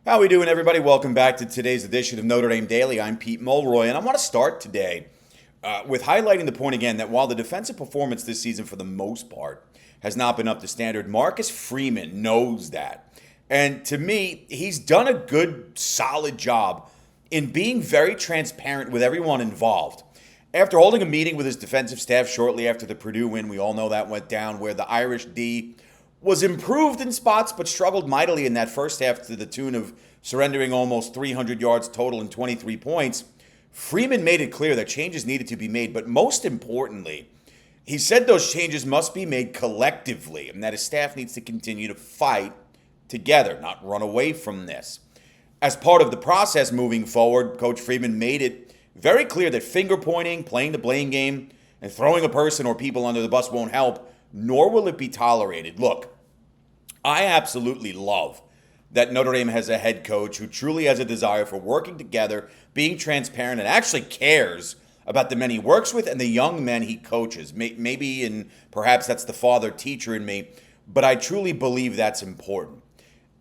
How we doing, everybody? Welcome back to today's edition of Notre Dame Daily. I'm Pete Mulroy, and I want to start today with highlighting the point again that while the defensive performance this season, for the most part, has not been up to standard, Marcus Freeman knows that. And to me, he's done a good, solid job in being very transparent with everyone involved. After holding a meeting with his defensive staff shortly after the Purdue win, we all know that went down, where the Irish D was improved in spots but struggled mightily in that first half to the tune of surrendering almost 300 yards total and 23 points. Freeman made it clear that changes needed to be made, but most importantly, he said those changes must be made collectively and that his staff needs to continue to fight together, not run away from this. As part of the process moving forward, Coach Freeman made it very clear that finger pointing, playing the blame game, and throwing a person or people under the bus won't help, nor will it be tolerated. Look, I absolutely love that Notre Dame has a head coach who truly has a desire for working together, being transparent, and actually cares about the men he works with and the young men he coaches. Maybe, and perhaps that's the father-teacher in me, but I truly believe that's important.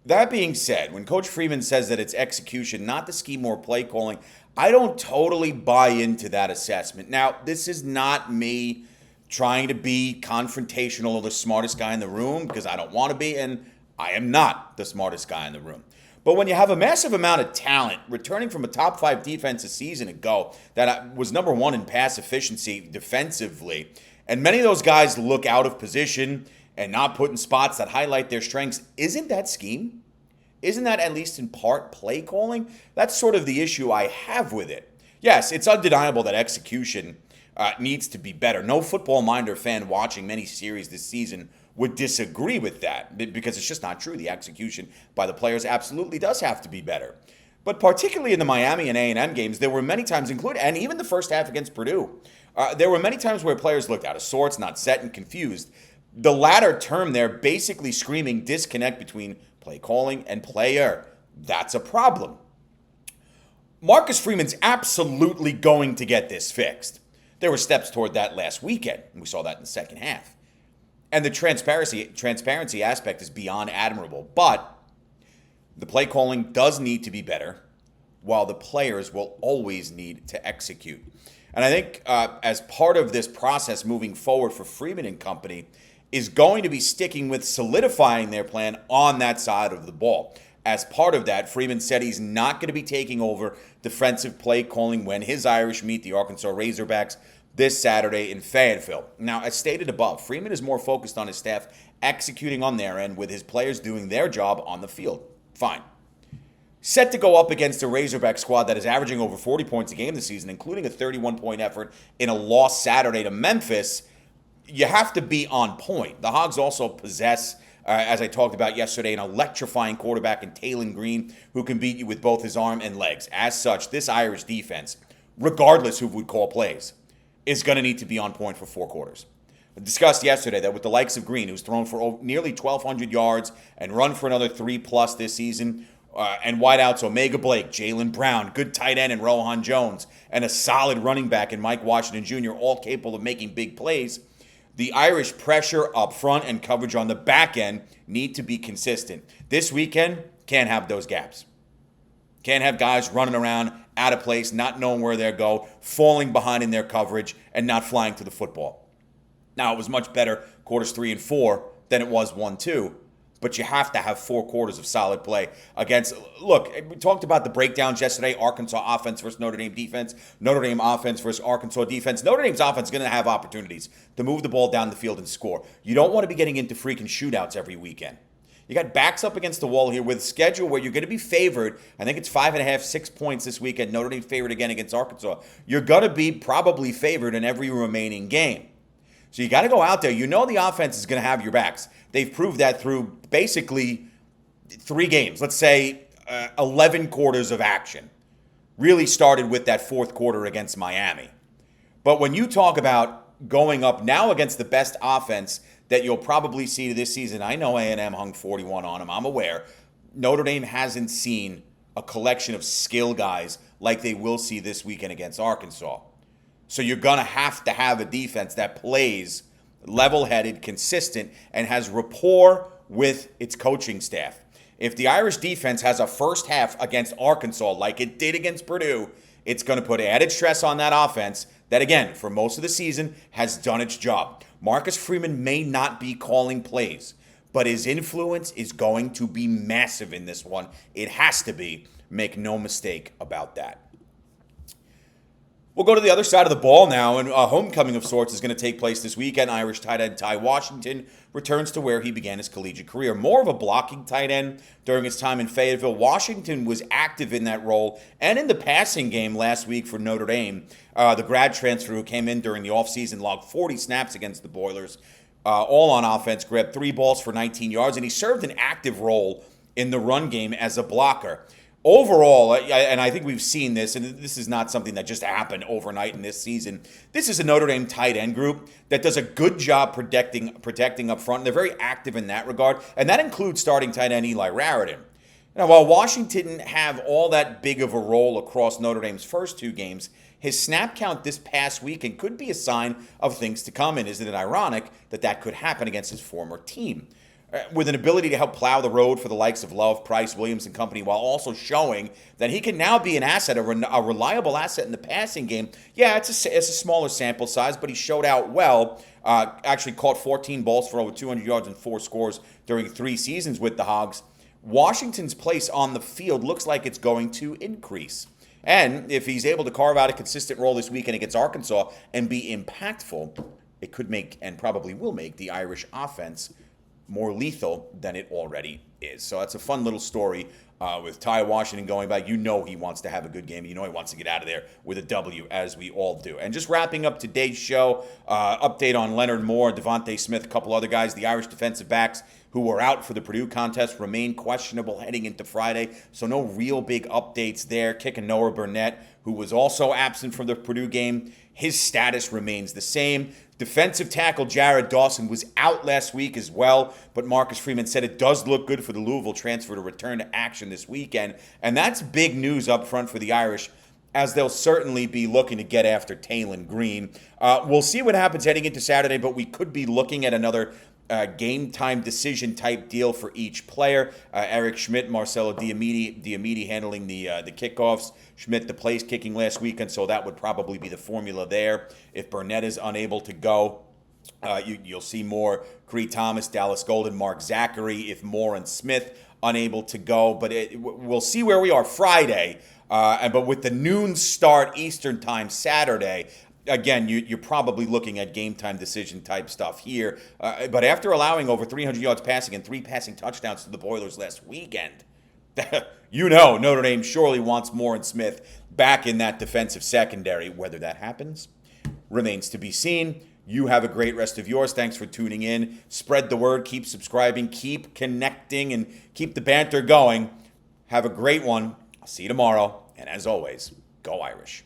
That being said, when Coach Freeman says that it's execution, not the scheme or play calling, I don't totally buy into that assessment. Now, this is not me trying to be confrontational or the smartest guy in the room, because I don't want to be, and I am not the smartest guy in the room. But when you have a massive amount of talent returning from a top 5 defense a season ago that was number 1 in pass efficiency defensively, and many of those guys look out of position and not put in spots that highlight their strengths, isn't that scheme? Isn't that at least in part play calling? That's sort of the issue I have with it. Yes, it's undeniable that execution needs to be better. No football mind or fan watching many series this season would disagree with that, because it's just not true. The execution by the players absolutely does have to be better. But particularly in the Miami and A&M games, there were many times, and even the first half against Purdue, there were many times where players looked out of sorts, not set, and confused. The latter term there basically screaming disconnect between play calling and player. That's a problem. Marcus Freeman's absolutely going to get this fixed. There were steps toward that last weekend, and we saw that in the second half. And the transparency aspect is beyond admirable. But the play calling does need to be better, while the players will always need to execute. And I think as part of this process moving forward for Freeman and company is going to be sticking with solidifying their plan on that side of the ball. As part of that, Freeman said he's not going to be taking over defensive play calling when his Irish meet the Arkansas Razorbacks this Saturday in Fayetteville. Now, as stated above, Freeman is more focused on his staff executing on their end, with his players doing their job on the field. Fine. Set to go up against a Razorback squad that is averaging over 40 points a game this season, including a 31-point effort in a loss Saturday to Memphis, you have to be on point. The Hogs also possess, as I talked about yesterday, an electrifying quarterback in Taylon Green who can beat you with both his arm and legs. As such, this Irish defense, regardless who would call plays, is going to need to be on point for 4 quarters. I discussed yesterday that with the likes of Green, who's thrown for nearly 1,200 yards and run for another 3+ this season, and wideouts Omega Blake, Jalen Brown, good tight end in Rohan Jones, and a solid running back in Mike Washington Jr., all capable of making big plays, the Irish pressure up front and coverage on the back end need to be consistent. This weekend, can't have those gaps. Can't have guys running around out of place, not knowing where they go, falling behind in their coverage, and not flying to the football. Now, it was much better quarters 3 and 4 than it was 1-2, but you have to have 4 quarters of solid play against. Look, we talked about the breakdowns yesterday: Arkansas offense versus Notre Dame defense, Notre Dame offense versus Arkansas defense. Notre Dame's offense is going to have opportunities to move the ball down the field and score. You don't want to be getting into freaking shootouts every weekend. You got backs up against the wall here with a schedule where you're going to be favored. I think it's 5.5, 6 points this weekend. Notre Dame favored again against Arkansas. You're going to be probably favored in every remaining game. So you got to go out there. You know the offense is going to have your backs. They've proved that through basically 3 games. Let's say 11 quarters of action. Really started with that 4th quarter against Miami. But when you talk about going up now against the best offense that you'll probably see this season, I know A&M hung 41 on them. I'm aware. Notre Dame hasn't seen a collection of skill guys like they will see this weekend against Arkansas. So you're going to have a defense that plays level-headed, consistent, and has rapport with its coaching staff. If the Irish defense has a first half against Arkansas like it did against Purdue, it's going to put added stress on that offense that, again, for most of the season, has done its job. Marcus Freeman may not be calling plays, but his influence is going to be massive in this one. It has to be. Make no mistake about that. We'll go to the other side of the ball now, and a homecoming of sorts is going to take place this weekend. Irish tight end Ty Washington returns to where he began his collegiate career. More of a blocking tight end during his time in Fayetteville. Washington was active in that role and in the passing game last week for Notre Dame. The grad transfer who came in during the offseason logged 40 snaps against the Boilers, all on offense, grabbed 3 balls for 19 yards, and he served an active role in the run game as a blocker. Overall, and I think we've seen this, and this is not something that just happened overnight in this season. This is a Notre Dame tight end group that does a good job protecting up front. And they're very active in that regard, and that includes starting tight end Eli Raritan. Now, while Washington didn't have all that big of a role across Notre Dame's first 2 games, his snap count this past weekend could be a sign of things to come. And isn't it ironic that that could happen against his former team? With an ability to help plow the road for the likes of Love, Price, Williams, and company, while also showing that he can now be an asset, a reliable asset in the passing game. Yeah, it's a smaller sample size, but he showed out well. Actually caught 14 balls for over 200 yards and 4 scores during 3 seasons with the Hogs. Washington's place on the field looks like it's going to increase. And if he's able to carve out a consistent role this weekend against Arkansas and be impactful, it could make, and probably will make, the Irish offense more lethal than it already is. So that's a fun little story with Ty Washington going back. You know he wants to have a good game. You know he wants to get out of there with a W, as we all do. And just wrapping up today's show, update on Leonard Moore, Devontae Smith, a couple other guys. The Irish defensive backs who were out for the Purdue contest remain questionable heading into Friday. So no real big updates there. Kicking Noah Burnett, who was also absent from the Purdue game, his status remains the same. Defensive tackle Jared Dawson was out last week as well, but Marcus Freeman said it does look good for the Louisville transfer to return to action this weekend. And that's big news up front for the Irish, as they'll certainly be looking to get after Taylon Green. We'll see what happens heading into Saturday, but we could be looking at another game time decision type deal for each player. Eric Schmidt, Marcelo Diamidi handling the kickoffs. Schmidt the place kicking last weekend, so that would probably be the formula there. If Burnett is unable to go, you'll see more Creed Thomas, Dallas Golden, Mark Zachary. If Moore and Smith unable to go, but we'll see where we are Friday. But with the noon start Eastern time Saturday, again, you're probably looking at game time decision type stuff here. But after allowing over 300 yards passing and 3 passing touchdowns to the Boilers last weekend, you know Notre Dame surely wants Moore and Smith back in that defensive secondary. Whether that happens remains to be seen. You have a great rest of yours. Thanks for tuning in. Spread the word. Keep subscribing. Keep connecting and keep the banter going. Have a great one. I'll see you tomorrow. And as always, go Irish.